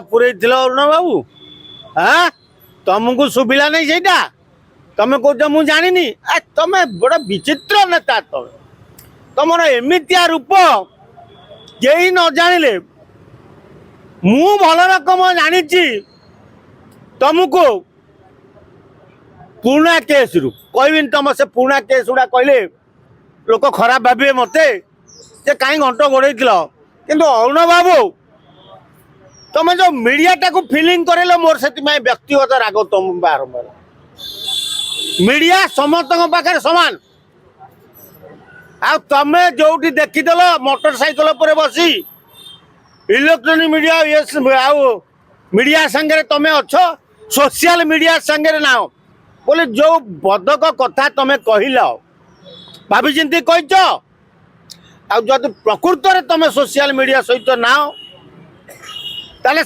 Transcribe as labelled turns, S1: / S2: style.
S1: पूरे अरुण बाबू हाँ तुमको सुविला नहीं सेटा तुम कौच मु जानी तुम बड़ा विचित्र नेता तुम एमतिया रूप कई न जानिले मु भल रकम जानी तुमको पुणा केस रु कहबी तुम से पुणा केस गुड़ा कहले लोक खराब भावे मते कहीं घंट गोड़े किंतु अरुण बाबू तुम जो मीडिया टाक फिलिंग करेल मोर से व्यक्तिगत राग तुम बारंबार मीडिया समस्त पाखे सामान आ तमें जो देखीदेल मोटरसाइकल पर बसी इलेक्ट्रोनिक मीडिया ये मीडिया संगे तमें अच्छ सोशल मीडिया संगे ना बोले जो बदक कथा तमें कहल भाभी चिंती कह प्रकृत में तुम सोशल मीडिया सहित ना ताले